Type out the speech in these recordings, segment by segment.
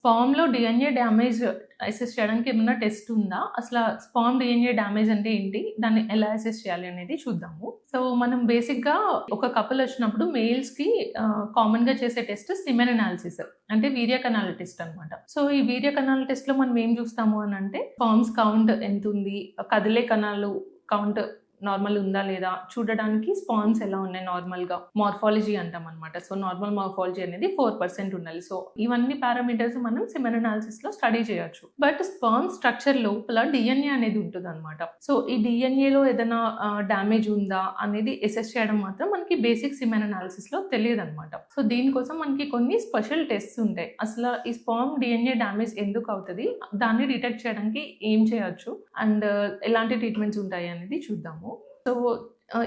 స్పర్మ్‌లో DNA damage assess చేయడానికి ఏమన్నా test ఉందా? స్పర్మ్ డీఎన్ఏ డ్యామేజ్ అంటే ఏంటి? దాన్ని ఎలా అసెస్ చేయాలి అనేది చూద్దాము. సో, మనం బేసిక్‌గా ఒక కపుల్ వచ్చినప్పుడు మేల్స్‌కి కామన్‌గా చేసే టెస్ట్ సిమెన్ అనాలిసిస్. అంటే వీర్య కణాల టెస్ట్ అన్నమాట. సో, ఈ వీర్య కణాల టెస్ట్‌లో మనం ఏం చూస్తాము అనంటే స్పర్మ్స్ కౌంట్ ఎంతుంది? కదిలే కణాలు కౌంట్ నార్మల్ ఉందా లేదా చూడడానికి స్పర్మ్స్ ఎలా ఉన్నాయి నార్మల్‌గా. మార్ఫాలజీ అంటామనమాట. సో, నార్మల్ మార్ఫాలజీ అనేది 4% ఉండాలి. సో, ఇవన్నీ పారామీటర్స్ మనం సిమెన్ అనాలిసిస్‌లో స్టడీ చేయొచ్చు. బట్ స్పర్మ్ స్ట్రక్చర్ లోపల డీఎన్ఏ అనేది ఉంటదనమాట. సో, ఈ డీఎన్ఏలో ఏదైనా డ్యామేజ్ ఉందా అనేది అసెస్ చేయడం మాత్రం మనకి బేసిక్ సిమెన్ అనాలిసిస్‌లో తెలియదనమాట. సో, దీనికోసం మనకి కొన్ని స్పెషల్ టెస్ట్స్ ఉంటాయి. ఈ స్పర్మ్ డీఎన్ఏ డ్యామేజ్ ఎందుకు అవుతది? దాన్ని డిటెక్ట్ చేయడానికి ఏం చేయొచ్చు? అండ్ ఎలాంటి ట్రీట్మెంట్స్ ఉంటాయి అనేది చూద్దాము. సో,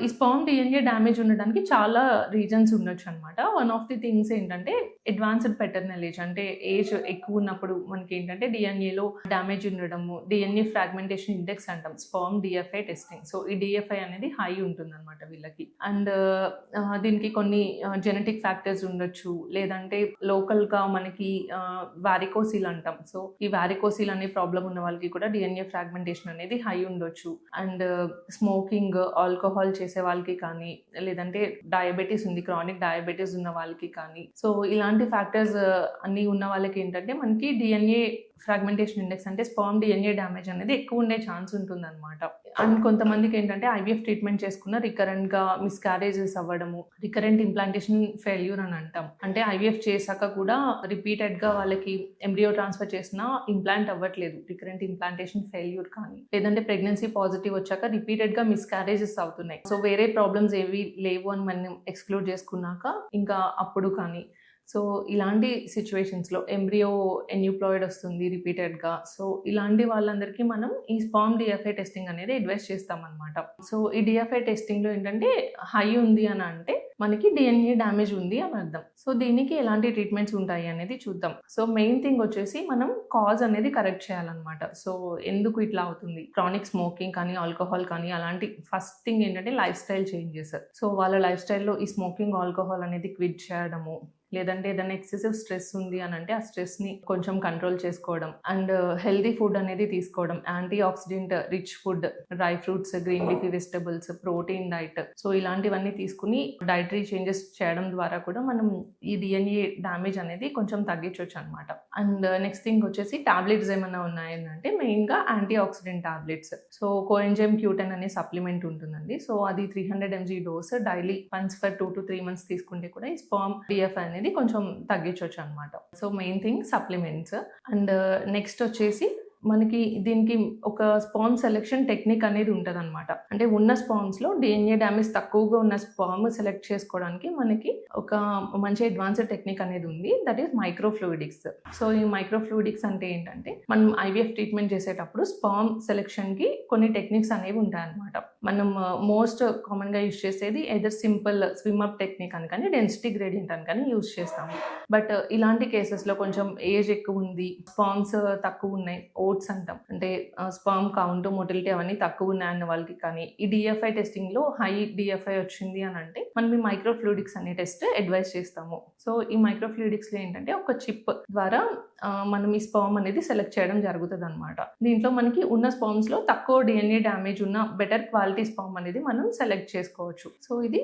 ఈ స్పర్మ్ డీఎన్ఏ డ్యామేజ్ ఉండడానికి చాలా రీజన్స్ ఉండొచ్చనమాట. వన్ ఆఫ్ ది థింగ్స్ ఏంటంటే అడ్వాన్స్డ్ పెటర్నల్ ఏజ్. అంటే ఏజ్ ఎక్కువున్నప్పుడు మనకేంటంటే డీఎన్ఏలో డ్యామేజ్ ఉండడము, డీఎన్ఏ ఫ్రాగ్మెంటేషన్ ఇండెక్స్ అంటాం. Sperm DFI testing. సో, ఈ డీఎఫ్ఐ అనేది హై ఉంటుందనమాట వీళ్ళకి. అండ్ దీనికి కొన్ని జెనెటిక్ ఫ్యాక్టర్స్ ఉండొచ్చు. లేదంటే లోకల్‌గా మనకి వారికోసిల్ అంటాం. సో, ఈ వారికోసిల్ అనే ప్రాబ్లమ్ ఉన్న వాళ్ళకి కూడా డీఎన్ఏ ఫ్రాగ్మెంటేషన్ అనేది హై ఉండొచ్చు. అండ్ స్మోకింగ్, ఆల్కహాల్ చేసే వాళ్ళకి కానీ, లేదంటే డయాబెటిస్ ఉంది, క్రానిక్ డయాబెటిస్ ఉన్న వాళ్ళకి కానీ, సో ఇలాంటి ఫ్యాక్టర్స్ అన్నీ ఉన్న వాళ్ళకి ఏంటంటే మనకి డీఎన్ఏ ఫ్రాగ్మెంటేషన్ ఇండెక్స్ అంటే స్పర్మ్ డీఎన్ఏ డ్యామేజ్ అనేది ఎక్కువ ఉండే ఛాన్స్ ఉంటుందన్నమాట. అండ్ కొంతమందికి ఏంటంటే ఐవీఎఫ్ ట్రీట్మెంట్ చేసుకున్న రికరెంట్‌గా మిస్‌క్యారేజెస్ అవ్వడము, రికరెంట్ ఇంప్లాంటేషన్ ఫెయిల్యూర్ అని అంటాం. అంటే ఐవీఎఫ్ చేశాక కూడా రిపీటెడ్‌గా వాళ్ళకి ఎంబ్రియో ట్రాన్స్‌ఫర్ చేసినా ఇంప్లాంట్ అవ్వట్లేదు. రికరెంట్ ఇంప్లాంటేషన్ ఫెయిల్యూర్ కానీ, లేదంటే ప్రెగ్నెన్సీ పాజిటివ్ వచ్చాక రిపీటెడ్‌గా మిస్‌క్యారేజెస్ అవుతున్నాయి. సో, వేరే ప్రాబ్లమ్స్ ఏవి లేవు అని మనం ఎక్స్‌క్లూడ్ చేసుకున్నాక ఇంకా అప్పుడు కానీ, సో, ఇలాంటి సిట్యుయేషన్స్‌లో ఎంబ్రియో ఎన్యూప్లాయిడ్ వస్తుంది రిపీటెడ్‌గా. సో, ఇలాంటి వాళ్ళందరికీ మనం ఈ స్పర్మ్ డీఎఫ్ఐ టెస్టింగ్ అనేది అడ్వైస్ చేస్తామనమాట. సో, ఈ డీఎఫ్ఐ టెస్టింగ్‌లో ఏంటంటే హై ఉంది అని అంటే మనకి డీఎన్ఏ డ్యామేజ్ ఉంది అని అర్థం. సో, దీనికి ఎలాంటి ట్రీట్మెంట్స్ ఉంటాయి అనేది చూద్దాం. సో, మెయిన్ థింగ్ వచ్చేసి మనం కాజ్ అనేది కరెక్ట్ చేయాలన్నమాట. సో, ఎందుకు ఇట్లా అవుతుంది? క్రానిక్ స్మోకింగ్ కానీ, ఆల్కహాల్ కానీ అలాంటి ఫస్ట్ థింగ్ ఏంటంటే లైఫ్ స్టైల్ చేంజెస్. సో, వాళ్ళ లైఫ్ స్టైల్‌లో ఈ స్మోకింగ్, ఆల్కహాల్ అనేది క్విట్ చేయడము, లేదంటే ఏదైనా ఎక్సెసివ్ స్ట్రెస్ ఉంది అని అంటే ఆ స్ట్రెస్‌ని కొంచెం కంట్రోల్ చేసుకోవడం, అండ్ హెల్తీ ఫుడ్ అనేది తీసుకోవడం, anti oxidant rich food, dry fruits, green leafy vegetables, protein diet. So, ఇలాంటివన్నీ తీసుకుని డైటరీ చేంజెస్ చేయడం ద్వారా కూడా మనం ఈ డీఎన్ఏ డ్యామేజ్ అనేది కొంచెం తగ్గించొచ్చు అనమాట. అండ్ నెక్స్ట్ థింగ్ వచ్చేసి టాబ్లెట్స్ ఏమన్నా ఉన్నాయంటే మెయిన్‌గా anti oxidant tablets. So, coenzyme Q10 అనే సప్లిమెంట్ ఉంటుందండి. సో, అది 300 mg dose daily once for 2 to 3 months తీసుకుంటే కూడా ఈ స్పర్మ్ డీఎఫ్ఐ అనేది కొంచెం తగ్గించొచ్చు అనమాట. So, main thing supplements. And next వచ్చేసి మనకి దీనికి ఒక స్పర్మ్ సెలెక్షన్ టెక్నిక్ అనేది ఉంటదనమాట. అంటే ఉన్న స్పర్మ్స్‌లో డీఎన్ఏ డ్యామేజ్ తక్కువగా ఉన్న స్పర్మ్ సెలెక్ట్ చేసుకోవడానికి మనకి ఒక మంచి అడ్వాన్స్డ్ టెక్నిక్ అనేది ఉంది. That is microfluidics. సో, ఈ మైక్రోఫ్లూయిడిక్స్ అంటే ఏంటంటే మనం ఐవీఎఫ్ ట్రీట్మెంట్ చేసేటప్పుడు స్పర్మ్ సెలెక్షన్‌కి కొన్ని టెక్నిక్స్ అనేవి ఉంటాయన్నమాట. మనం మోస్ట్ కామన్‌గా యూజ్ చేసేది either simple swim up technique అని కానీ, డెన్సిటీ గ్రేడియంట్ అని కానీ యూజ్ చేస్తాము. బట్ ఇలాంటి కేసెస్‌లో కొంచెం ఏజ్ ఎక్కువ ఉంది, స్పర్మ్స్ తక్కువ ఉన్నాయి, ఓట్స్ అంటాం. అంటే స్పర్మ్ కౌంట్, మోటిలిటీ అవన్నీ తక్కువ ఉన్నాయన్న వాళ్ళకి కానీ ఈ డీఎఫ్ఐ టెస్టింగ్‌లో హై డీఎఫ్ఐ వచ్చింది అని అంటే మనం ఈ మైక్రోఫ్లూయిడిక్స్ అనే టెస్ట్ అడ్వైస్ చేస్తాము. సో, ఈ మైక్రోఫ్లూయిడిక్స్‌లో ఏంటంటే ఒక చిప్ ద్వారా మనం ఈ స్పర్మ్ అనేది సెలెక్ట్ చేయడం జరుగుతదనమాట. దీంట్లో మనకి ఉన్న స్పర్మ్స్‌లో తక్కువ డీఎన్ఏ డ్యామేజ్ ఉన్న బెటర్ క్వాలిటీ స్పర్మ్ అనేది మనం సెలెక్ట్ చేసుకోవచ్చు. సో, ఇది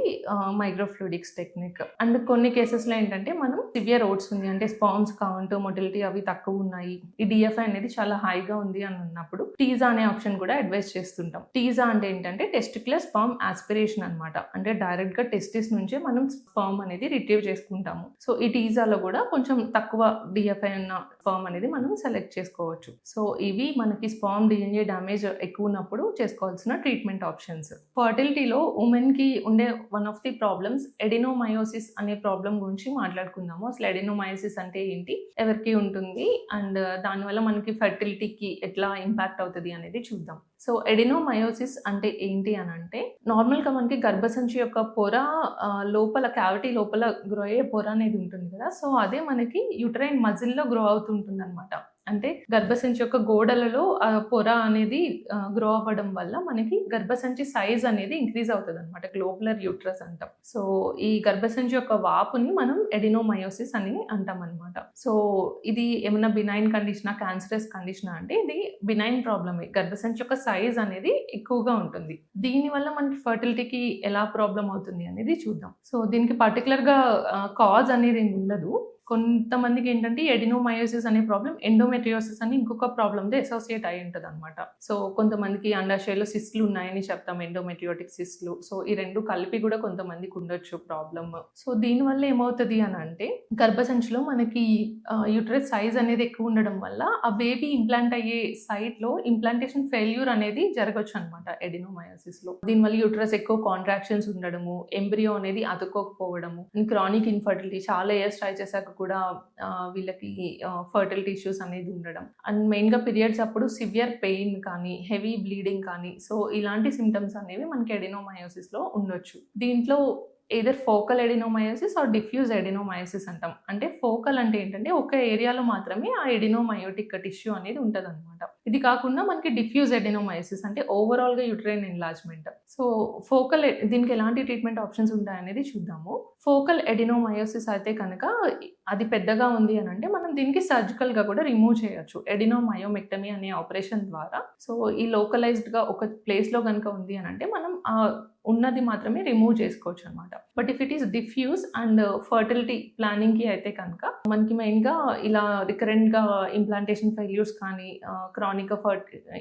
మైక్రోఫ్లూయిడిక్స్ టెక్నిక్. అండ్ కొన్ని కేసెస్‌లో ఏంటంటే మనం సివియర్ ఓట్స్ ఉంది అంటే స్పర్మ్స్ కౌంట్, మోటిలిటీ అవి తక్కువ ఉన్నాయి, ఈ డీఎఫ్ఐ అనేది చాలా హైగా ఉంది అని ఉన్నప్పుడు టీజా అనే ఆప్షన్ కూడా అడ్వైస్ చేస్తుంటాం. టీజా అంటే ఏంటంటే టెస్టిక్యులర్ స్పర్మ్ ఆస్పిరేషన్ అనమాట. అంటే డైరెక్ట్ గా టెస్టిస్ నుంచే మనం స్పర్మ్ అనేది రిట్రీవ్ చేసుకుంటాము. సో, ఈ టీజాలో కూడా కొంచెం తక్కువ డిఎఫ్ఐ ఉన్న స్పర్మ్ అనేది మనం సెలెక్ట్ చేసుకోవచ్చు. సో, ఇవి మనకి స్పర్మ్ డిఎన్ఏ డ్యామేజ్ ఎక్కువ ఉన్నప్పుడు చేసుకోవాల్సిన ట్రీట్మెంట్ ఆప్షన్స్. ఫర్టిలిటీలో ఉమెన్ కి ఉండే one of the problems adenomyosis అనే ప్రాబ్లం గురించి మాట్లాడుకుందాము. అసలు ఎడినోమయోసిస్ అంటే ఏంటి, ఎవరికి ఉంటుంది, అండ్ దానివల్ల మనకి ఫర్టిలిటీకి ఎట్లా ఇంపాక్ట్ అవుతుంది అనేది చూద్దాం. సో, ఎడినోమయోసిస్ అంటే ఏంటి అని అంటే నార్మల్గా మనకి గర్భసంచి యొక్క పొర లోపల క్యావిటీ లోపల గ్రో అయ్యే పొర అనేది ఉంటుంది కదా. సో, అదే మనకి యూటరైన్ మజిల్లో గ్రో అవుతుంటుంది అనమాట. అంటే గర్భసంచి యొక్క గోడలలో పొర అనేది గ్రో అవ్వడం వల్ల మనకి గర్భసంచి సైజ్ అనేది ఇంక్రీజ్ అవుతదనమాట. గ్లోబులర్ యూట్రస్ అంటాం. సో, ఈ గర్భసంచి యొక్క వాపుని మనం ఎడినోమయోసిస్ అని అంటామనమాట. సో, ఇది ఏమన్నా బినైన్ కండిషనా? క్యాన్సరస్ కండిషనా? అంటే ఇది బినైన్ ప్రాబ్లమే. గర్భసంచి యొక్క సైజ్ అనేది ఎక్కువగా ఉంటుంది. దీనివల్ల మనకి ఫర్టిలిటీకి ఎలా ప్రాబ్లమ్ అవుతుంది అనేది చూద్దాం. సో, దీనికి పర్టిక్యులర్‌గా కాజ్ అనేది ఏమి ఉండదు. కొంతమందికి ఏంటంటే ఎడినోమయోసిస్ అనే ప్రాబ్లమ్ ఎండోమెట్రియోసిస్ అని ఇంకొక ప్రాబ్లమ్‌తో అసోసియేట్ అయ్యి ఉంటదనమాట. సో, కొంతమందికి అండాశయాల్లో సిస్ట్‌లు ఉన్నాయని చెప్తాం, ఎండోమెట్రియోటిక్ సిస్ట్‌లు. సో, ఈ 2 కలిపి కూడా కొంతమందికి ఉండొచ్చు ప్రాబ్లమ్. సో, దీనివల్ల ఏమవుతది అనంటే గర్భసంచిలో మనకి యూట్రస్ సైజ్ అనేది ఎక్కువ ఉండడం వల్ల ఆ బేబీ ఇంప్లాంట్ అయ్యే సైట్‌లో ఇంప్లాంటేషన్ ఫెయిల్యూర్ అనేది జరగొచ్చనమాట ఎడినోమయోసిస్‌లో. దీనివల్ల యూట్రస్ ఎక్కువ కాంట్రాక్షన్స్ ఉండడము, ఎంబ్రియో అనేది అతుక్కోకపోవడము, క్రానిక్ ఇన్‌ఫర్టిలిటీ చాలా ఇయర్స్ ట్రై చేశాక కూడా వీళ్ళకి ఫర్టిలిటీ ఇష్యూస్ అనేది ఉండడం. అండ్ మెయిన్‌గా పీరియడ్స్ అప్పుడు సివియర్ పెయిన్ కానీ, హెవీ బ్లీడింగ్ కానీ, సో ఇలాంటి సింప్టమ్స్ అనేవి మనకి ఎడినోమయోసిస్‌లో ఉండొచ్చు. దీంట్లో either focal adenomyosis or diffuse adenomyosis అంటాం. అంటే ఫోకల్ అంటే ఏంటంటే ఒక ఏరియాలో మాత్రమే ఆ ఎడినోమయోటిక్ టిష్యూ అనేది ఉంటదనమాట. ఇది కాకుండా మనకి డిఫ్యూజ్ ఎడినోమయోసిస్ అంటే ఓవరాల్‌గా యూట్రైన్ ఎన్లార్జ్‌మెంట్. సో, ఫోకల్ దీనికి ఎలాంటి ట్రీట్మెంట్ ఆప్షన్స్ ఉంటాయనేది చూద్దాము. ఫోకల్ ఎడినోమయోసిస్ అయితే కనుక అది పెద్దగా ఉంది అనంటే మనం దీనికి సర్జికల్‌గా కూడా రిమూవ్ చేయొచ్చు. ఎడినోమయోమెక్టమీ అనే ఆపరేషన్ ద్వారా. సో, ఈ లోకలైజ్డ్‌గా ఒక ప్లేస్‌లో గనుక ఉంది అనంటే మనం ఉన్నది మాత్రమే రిమూవ్ చేసుకోవచ్చనమాట. But if it is diffuse and fertility ప్లానింగ్‌కి అయితే కనుక మనకి మెయిన్‌గా ఇలా రికరెంట్‌గా ఇంప్లాంటేషన్ ఫెయిల్యూర్స్ కానీ, క్రానిక్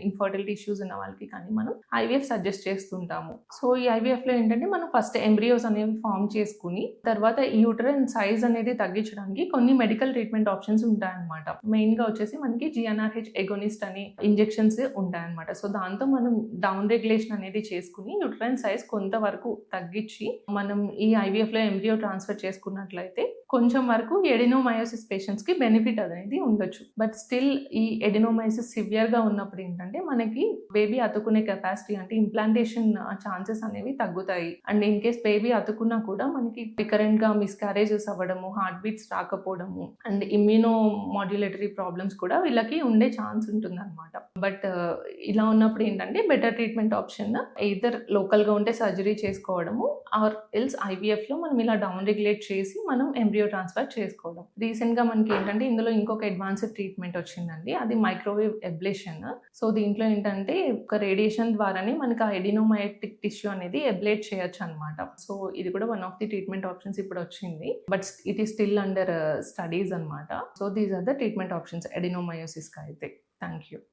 ఇన్ఫర్టిలిటీ ఇష్యూస్ ఉన్న వాళ్ళకి కానీ మనం ఐవీఎఫ్ సజెస్ట్ చేస్తుంటాము. సో, ఈ ఐవీఎఫ్‌లో ఏంటంటే మనం ఫస్ట్ ఎంబ్రియోస్ అనేవి ఫార్మ్ చేసుకొని తర్వాత ఈ యూట్రైన్ సైజ్ అనేది తగ్గించడానికి కొన్ని మెడికల్ ట్రీట్మెంట్ ఆప్షన్స్ ఉంటాయన్నమాట. మెయిన్‌గా వచ్చేసి మనకి జీఎన్ఆర్‌హెచ్ ఎగోనిస్ట్ అని ఇంజెక్షన్స్ ఉంటాయన్నమాట. సో, దాంతో మనం డౌన్ రెగ్యులేషన్ అనేది చేసుకొని యూట్రైన్ సైజ్ కొంతవరకు తగ్గించి మనం ఈ ఐవీఎఫ్‌లో ఎంబ్రియో ట్రాన్స్‌ఫర్ చేసుకున్నట్లయితే కొంచెం వరకు ఎడినోమయోసిస్ పేషెంట్స్‌కి బెనిఫిట్ అనేది ఉండొచ్చు. బట్ స్టిల్ ఈ ఎడినోమయోసిస్ సివియర్‌గా ఉన్నప్పుడు ఏంటంటే మనకి బేబీ అతుక్కునే కెపాసిటీ అంటే ఇంప్లాంటేషన్ ఛాన్సెస్ అనేవి తగ్గుతాయి. అండ్ ఇన్ కేస్ బేబీ అతుక్కున్నా కూడా మనకి రికరెంట్‌గా మిస్‌క్యారేజెస్ అవ్వడము, హార్ట్ బీట్స్ రాకపోవడము అండ్ ఇమ్యూనో మాడ్యులేటరీ ప్రాబ్లమ్స్ కూడా వీళ్ళకి ఉండే ఛాన్స్ ఉంటుందన్నమాట. బట్ ఇలా ఉన్నప్పుడు ఏంటంటే బెటర్ ట్రీట్మెంట్ ఆప్షన్ ఎయిదర్ లోకల్‌గా ఉంటే సర్జరీ చేసుకోవడము ఆర్ ఎల్స్ ఐవీఎఫ్‌లో మనం ఇలా డౌన్ రెగ్యులేట్ చేసి మనం ఎంబ్రియో ట్రాన్స్‌ఫర్ చేసుకోవడం. రీసెంట్‌గా మనకి ఏంటంటే ఇందులో ఇంకొక అడ్వాన్స్డ్ ట్రీట్మెంట్ వచ్చిందండి. అది మైక్రోవేవ్ అబ్లేషన్. సో, దీంట్లో ఏంటంటే ఒక రేడియేషన్ ద్వారానే మనకి ఆ ఎడినోమయోటిక్ టిష్యూ అనేది అబ్లేట్ చేయొచ్చనమాట. సో, ఇది కూడా one of the treatment options ఇప్పుడు వచ్చింది. But it is still under studies అనమాట. So, these are the treatment options ఎడినోమయోసిస్‌కి అయితే. Thank you.